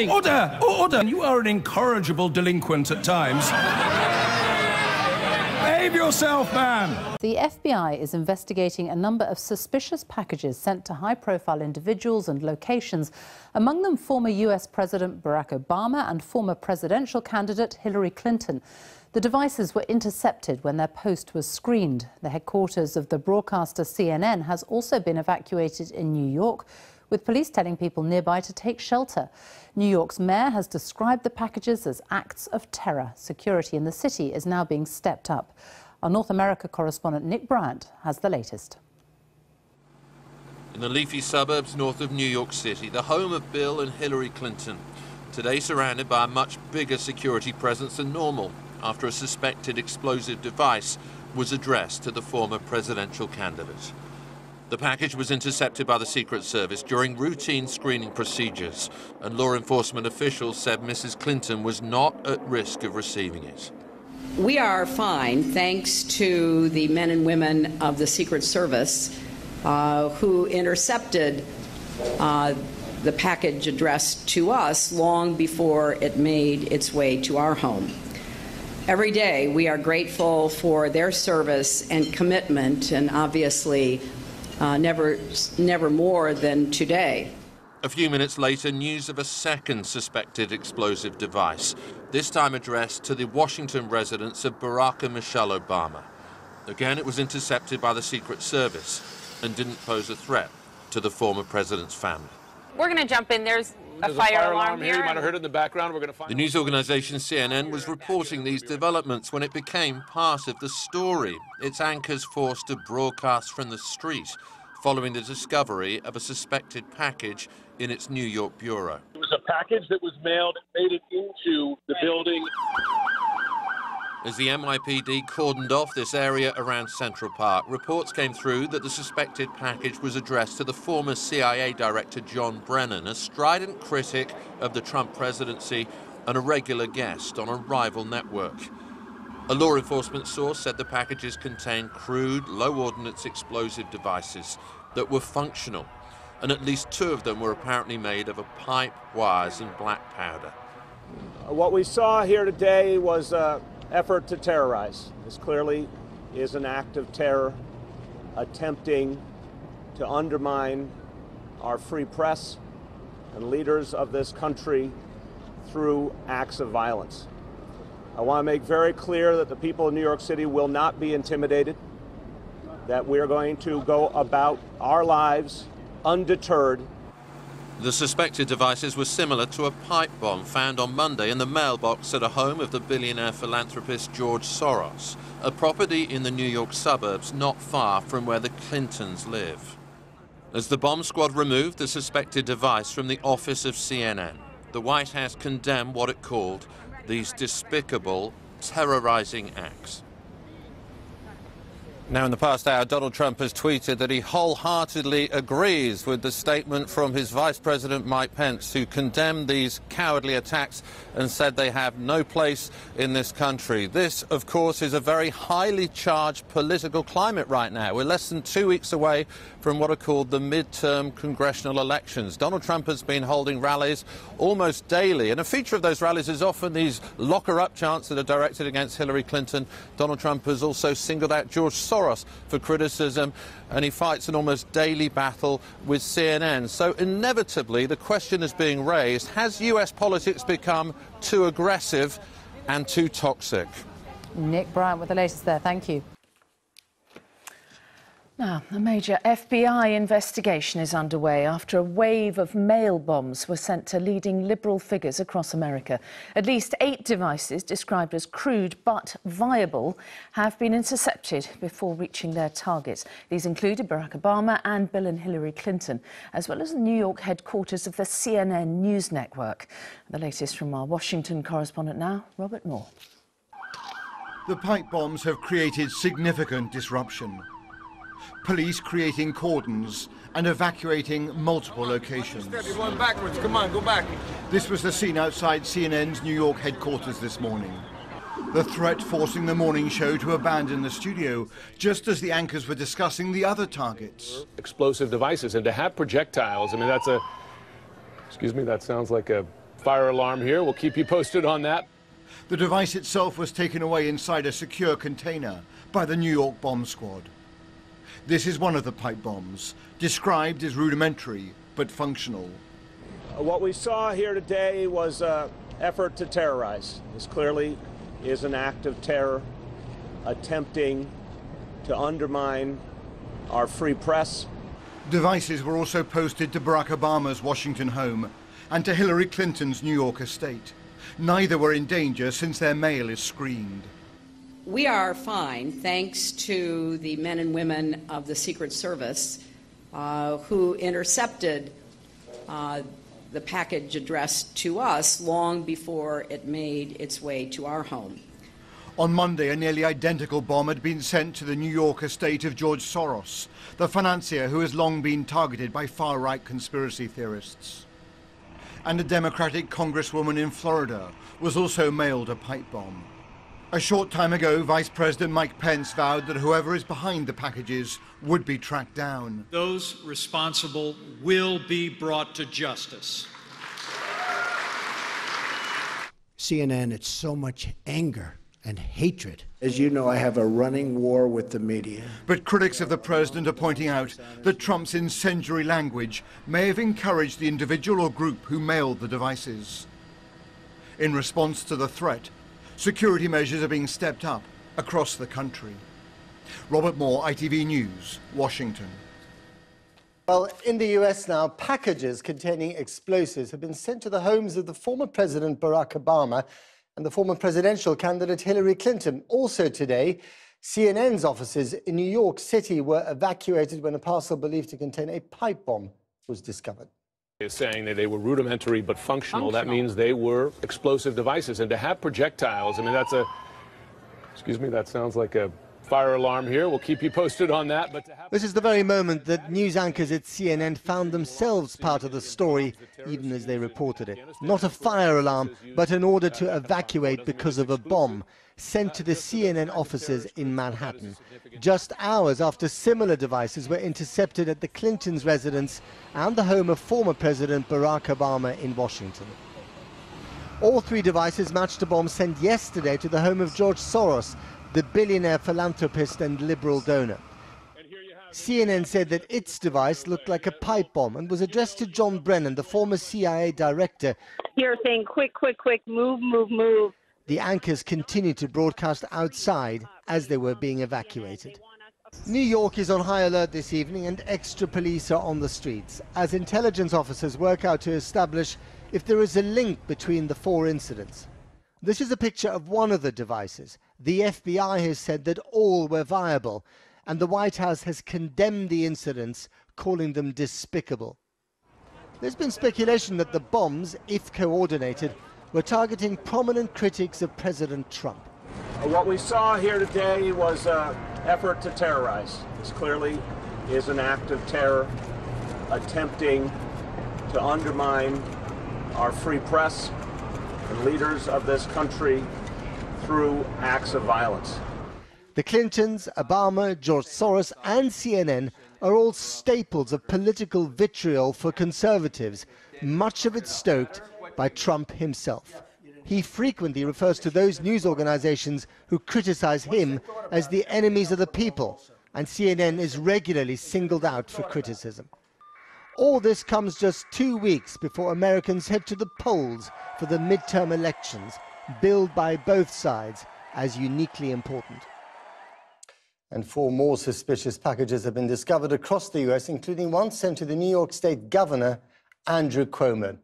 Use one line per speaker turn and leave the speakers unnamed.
Order! Order! You are an incorrigible delinquent at times. Behave yourself, man!
The FBI is investigating a number of suspicious packages sent to high-profile individuals and locations, among them former US President Barack Obama and former presidential candidate Hillary Clinton. The devices were intercepted when their post was screened. The headquarters of the broadcaster CNN has also been evacuated in New York, with police telling people nearby to take shelter. New York's mayor has described the packages as acts of terror. Security in the city is now being stepped up. Our North America correspondent Nick Bryant has the latest.
In the leafy suburbs north of New York City, the home of Bill and Hillary Clinton, today surrounded by a much bigger security presence than normal after a suspected explosive device was addressed to the former presidential candidate. The package was intercepted by the Secret Service during routine screening procedures, and law enforcement officials said Mrs. Clinton was not at risk of receiving it.
We are fine, thanks to the men and women of the Secret Service who intercepted the package addressed to us long before it made its way to our home. Every day we are grateful for their service and commitment, and obviously never more than today.
A few minutes later, news of a second suspected explosive device, this time addressed to the Washington residence of Barack and Michelle Obama. Again, it was intercepted by the Secret Service and didn't pose a threat to the former president's family.
We're going to jump in. There's a fire alarm here.
You might have heard it in the background. We're going to find
the news organization CNN was reporting these developments when it became part of the story. Its anchors forced to broadcast from the street following the discovery of a suspected package in its New York bureau.
It was a package that was mailed and made it into the building.
As the NYPD cordoned off this area around Central Park, reports came through that the suspected package was addressed to the former CIA director John Brennan, a strident critic of the Trump presidency and a regular guest on a rival network. A law enforcement source said the packages contained crude, low-ordnance explosive devices that were functional, and at least 2 of them were apparently made of a pipe, wires and black powder.
What we saw here today was an effort to terrorize. This clearly is an act of terror, attempting to undermine our free press and leaders of this country through acts of violence. I want to make very clear that the people of New York City will not be intimidated, that we're going to go about our lives undeterred.
The suspected devices were similar to a pipe bomb found on Monday in the mailbox at a home of the billionaire philanthropist George Soros, a property in the New York suburbs not far from where the Clintons live. As the bomb squad removed the suspected device from the office of CNN, the White House condemned what it called these despicable, terrorizing acts. Now, in the past hour, Donald Trump has tweeted that he wholeheartedly agrees with the statement from his Vice President Mike Pence, who condemned these cowardly attacks and said they have no place in this country. This, of course, is a very highly charged political climate right now. We're less than 2 weeks away from what are called the midterm congressional elections. Donald Trump has been holding rallies almost daily, and a feature of those rallies is often these lock-her-up chants that are directed against Hillary Clinton. Donald Trump has also singled out George Soros for criticism, and he fights an almost daily battle with CNN. So inevitably the question is being raised, has US politics become too aggressive and too toxic?
Nick Bryant with the latest there. Thank you. Now, a major FBI investigation is underway after a wave of mail bombs were sent to leading liberal figures across America. At least 8 devices, described as crude but viable, have been intercepted before reaching their targets. These included Barack Obama and Bill and Hillary Clinton, as well as the New York headquarters of the CNN news network. The latest from our Washington correspondent now, Robert Moore.
The pipe bombs have created significant disruption. Police creating cordons and evacuating multiple locations.
You're going backwards. Come on, go back.
This was the scene outside CNN's New York headquarters this morning. The threat forcing the morning show to abandon the studio, just as the anchors were discussing the other targets.
Explosive devices, and to have projectiles, I mean, that's a, excuse me, that sounds like a fire alarm here. We'll keep you posted on that.
The device itself was taken away inside a secure container by the New York bomb squad. This is one of the pipe bombs, described as rudimentary but functional.
What we saw here today was an effort to terrorize. This clearly is an act of terror, attempting to undermine our free press.
Devices were also posted to Barack Obama's Washington home and to Hillary Clinton's New York estate. Neither were in danger since their mail is screened.
We are fine, thanks to the men and women of the Secret Service who intercepted the package addressed to us long before it made its way to our home.
On Monday, a nearly identical bomb had been sent to the New York estate of George Soros, the financier who has long been targeted by far-right conspiracy theorists. And a Democratic congresswoman in Florida was also mailed a pipe bomb. A short time ago, Vice President Mike Pence vowed that whoever is behind the packages would be tracked down.
Those responsible will be brought to justice.
CNN, it's so much anger and hatred.
As you know, I have a running war with the media.
But critics of the president are pointing out that Trump's incendiary language may have encouraged the individual or group who mailed the devices. In response to the threat, security measures are being stepped up across the country. Robert Moore, ITV News, Washington.
Well, in the US now, packages containing explosives have been sent to the homes of the former President Barack Obama and the former presidential candidate Hillary Clinton. Also today, CNN's offices in New York City were evacuated when a parcel believed to contain a pipe bomb was discovered.
Is saying that they were rudimentary but functional. That means they were explosive devices. And to have projectiles, I mean, that's a, excuse me, that sounds like a fire alarm here. We'll keep you posted on that. But
this is the very moment that news anchors at CNN found themselves part of the story, even as they reported it. Not a fire alarm, but an order to evacuate because of a bomb sent to the CNN offices in Manhattan, just hours after similar devices were intercepted at the Clintons' residence and the home of former President Barack Obama in Washington. All three devices matched a bomb sent yesterday to the home of George Soros, the billionaire philanthropist and liberal donor. CNN said that its device looked like a pipe bomb and was addressed to John Brennan, the former CIA director.
You're saying, quick, quick, quick, move, move, move.
The anchors continued to broadcast outside as they were being evacuated. New York is on high alert this evening and extra police are on the streets as intelligence officers work out to establish if there is a link between the four incidents. This is a picture of one of the devices. The FBI has said that all were viable, and the White House has condemned the incidents, calling them despicable. There's been speculation that the bombs, if coordinated, were targeting prominent critics of President Trump.
What we saw here today was an effort to terrorize. This clearly is an act of terror, attempting to undermine our free press and leaders of this country through acts of violence.
The Clintons, Obama, George Soros and CNN are all staples of political vitriol for conservatives, much of it stoked by Trump himself. He frequently refers to those news organizations who criticize him as the enemies of the people, and CNN is regularly singled out for criticism. All this comes just 2 weeks before Americans head to the polls for the midterm elections, billed by both sides as uniquely important. And 4 more suspicious packages have been discovered across the US, including one sent to the New York State Governor, Andrew Cuomo.